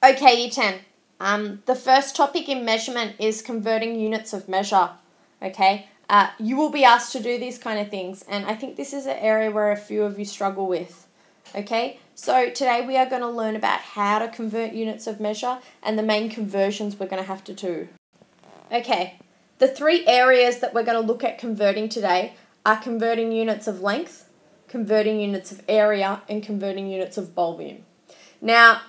Okay, Year 10. The first topic in measurement is converting units of measure. Okay, you will be asked to do these kind of things, and I think this is an area where a few of you struggle with. Okay, so today we are going to learn about how to convert units of measure and the main conversions we're going to have to do. Okay, the three areas that we're going to look at converting today are converting units of length, converting units of area, and converting units of volume. Now,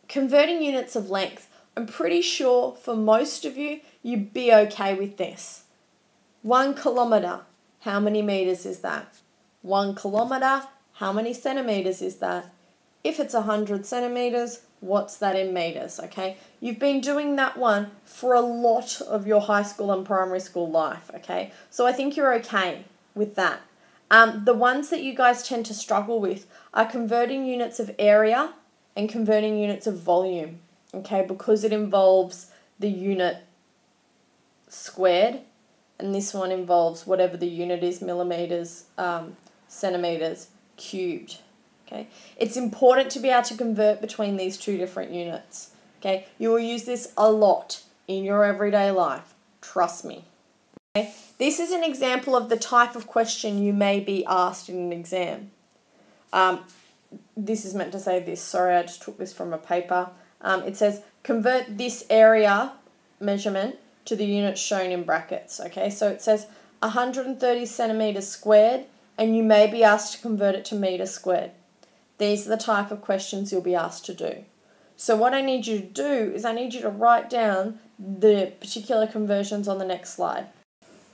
converting units of length, I'm pretty sure for most of you, you'd be okay with this. 1 kilometre, how many metres is that? 1 kilometre, how many centimetres is that? If it's 100 centimetres, what's that in metres, okay? You've been doing that one for a lot of your high school and primary school life, okay? So I think you're okay with that. The ones that you guys tend to struggle with are converting units of area and converting units of volume, okay, because it involves the unit squared, and this one involves whatever the unit is, millimetres, centimetres, cubed, okay. It's important to be able to convert between these two different units, okay. You will use this a lot in your everyday life, trust me. Okay? This is an example of the type of question you may be asked in an exam. This is meant to say this. Sorry, I just took this from a paper. It says, convert this area measurement to the units shown in brackets. Okay, so it says 130 centimetres squared, and you may be asked to convert it to metres squared. These are the type of questions you'll be asked to do. So what I need you to do is I need you to write down the particular conversions on the next slide.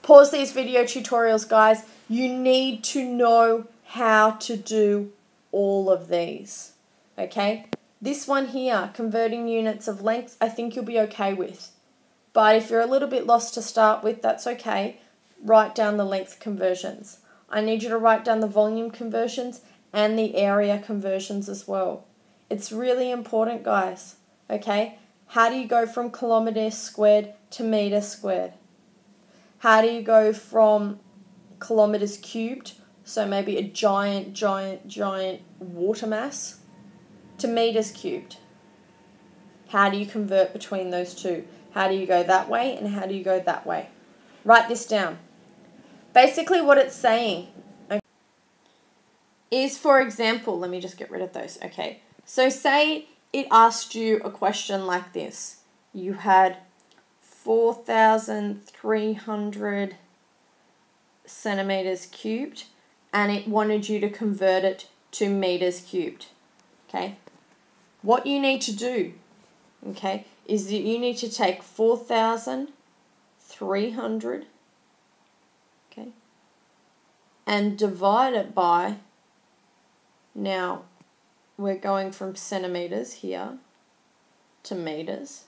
Pause these video tutorials, guys. You need to know how to do all of these, okay? This one here, converting units of length, I think you'll be okay with. But if you're a little bit lost to start with, that's okay. Write down the length conversions. I need you to write down the volume conversions and the area conversions as well. It's really important, guys, okay? How do you go from kilometres squared to metres squared? How do you go from kilometres cubed, so maybe a giant water mass, to metres cubed? How do you convert between those two? How do you go that way and how do you go that way? Write this down. Basically what it's saying is, for example, let me just get rid of those. Okay, so say it asked you a question like this. You had 4,300 centimetres cubed, and it wanted you to convert it to metres cubed, okay? What you need to do, okay, is that you need to take 4,300, okay, and divide it by, now we're going from centimetres here to metres,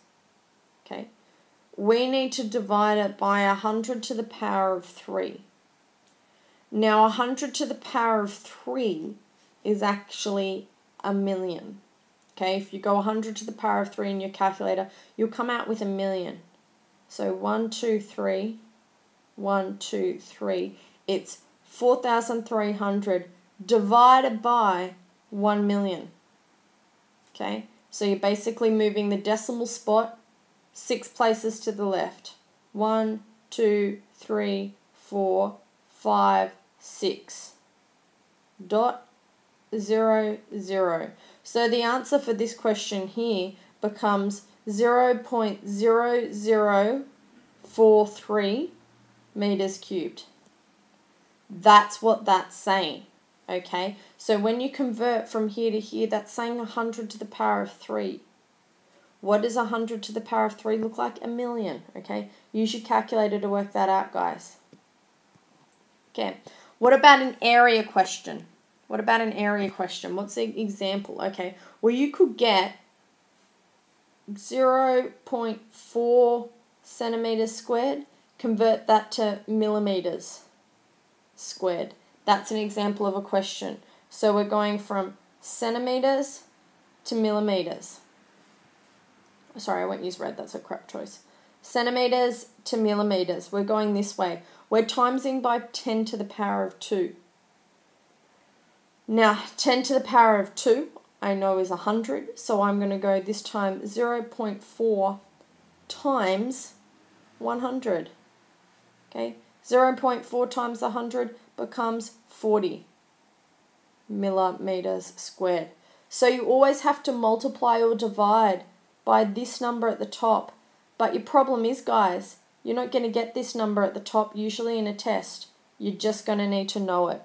okay? We need to divide it by 100 to the power of 3. Now, 100 to the power of 3 is actually 1,000,000. Okay, if you go 100 to the power of 3 in your calculator, you'll come out with 1,000,000. So 1, 2, 3, 1, 2, 3. It's 4,300 divided by 1,000,000. Okay, so you're basically moving the decimal spot 6 places to the left. 1, 2, 3, 4, 5, 6. Dot 0, 0. So the answer for this question here becomes 0.0043 metres cubed. That's what that's saying, okay? So when you convert from here to here, that's saying 100 to the power of 3. What does 100 to the power of 3 look like? 1,000,000, okay? Use your calculator to work that out, guys. Okay, what about an area question? What about an area question? What's the example? Okay, well, you could get 0.4 centimetres squared, convert that to millimetres squared. That's an example of a question. So we're going from centimetres to millimetres. Sorry, I won't use red, that's a crap choice. Centimetres to millimetres. We're going this way. We're timesing by 10 to the power of 2. Now, 10 to the power of 2, I know is 100, so I'm going to go this time 0.4 times 100. Okay, 0.4 times 100 becomes 40 millimeters squared. So you always have to multiply or divide by this number at the top. But your problem is, guys, you're not going to get this number at the top usually in a test. You're just going to need to know it.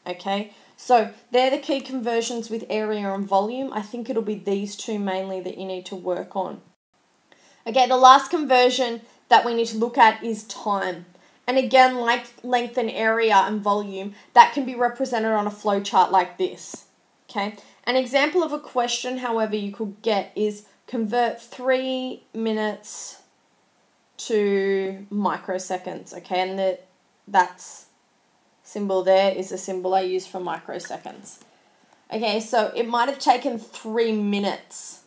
Okay, so they're the key conversions with area and volume. I think it'll be these two mainly that you need to work on. Okay, the last conversion that we need to look at is time. And again, like length and area and volume, that can be represented on a flow chart like this. Okay, an example of a question, however, you could get is convert 3 minutes to microseconds. Okay, and that's symbol there is a symbol I use for microseconds. Okay, so it might have taken 3 minutes.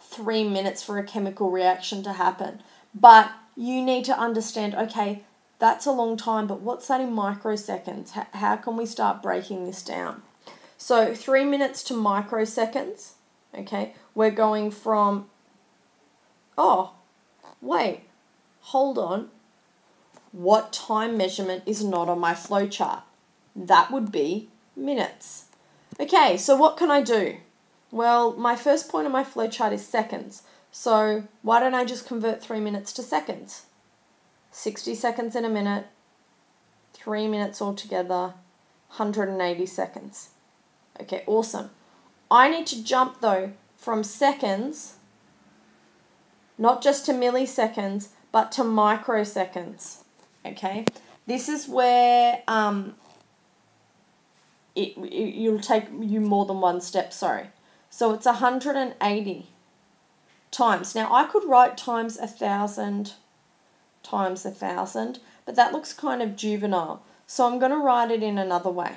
3 minutes for a chemical reaction to happen. But you need to understand, okay, that's a long time, but what's that in microseconds? How can we start breaking this down? So 3 minutes to microseconds, okay, we're going from, oh, wait, hold on. What time measurement is not on my flowchart? That would be minutes. Okay, so what can I do? Well, my first point on my flowchart is seconds. So why don't I just convert 3 minutes to seconds? 60 seconds in a minute, 3 minutes altogether, 180 seconds. Okay, awesome. I need to jump though from seconds, not just to milliseconds, but to microseconds. Okay, this is where it'll take you more than one step, sorry. So it's 180 times. Now I could write times 1,000 times 1,000, but that looks kind of juvenile. So I'm going to write it in another way.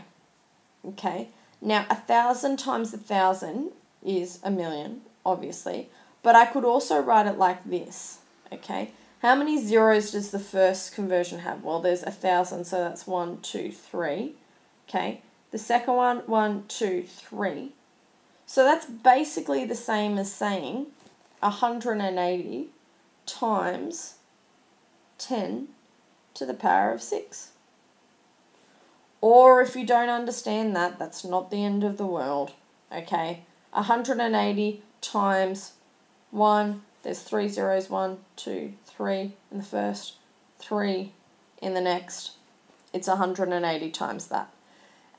Okay, now 1,000 times 1,000 is 1,000,000, obviously, but I could also write it like this. Okay, how many zeros does the first conversion have? Well, there's 1,000, so that's 1, 2, 3. Okay, the second one, 1, 2, 3. So that's basically the same as saying 180 times 10 to the power of 6. Or if you don't understand that, that's not the end of the world. Okay, 180 times 1, there's 3 zeros, 1, 2, 3 in the first, 3 in the next. It's 180 times that.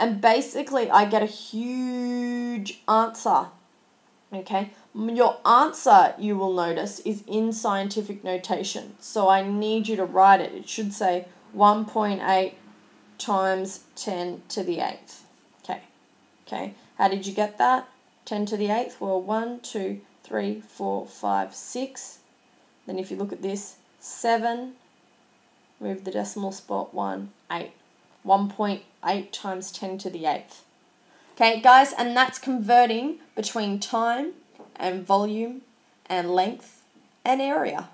And basically I get a huge answer. Okay, your answer, you will notice, is in scientific notation. So I need you to write it. It should say 1.8 times 10 to the 8th. Okay. How did you get that? 10 to the 8th? Well, 1, 2, 3, 4, 5, 6. Then if you look at this, 7. Move the decimal spot, 1, 8. 1.8 times 10 to the 8th. Okay, guys, and that's converting between time and volume and length and area.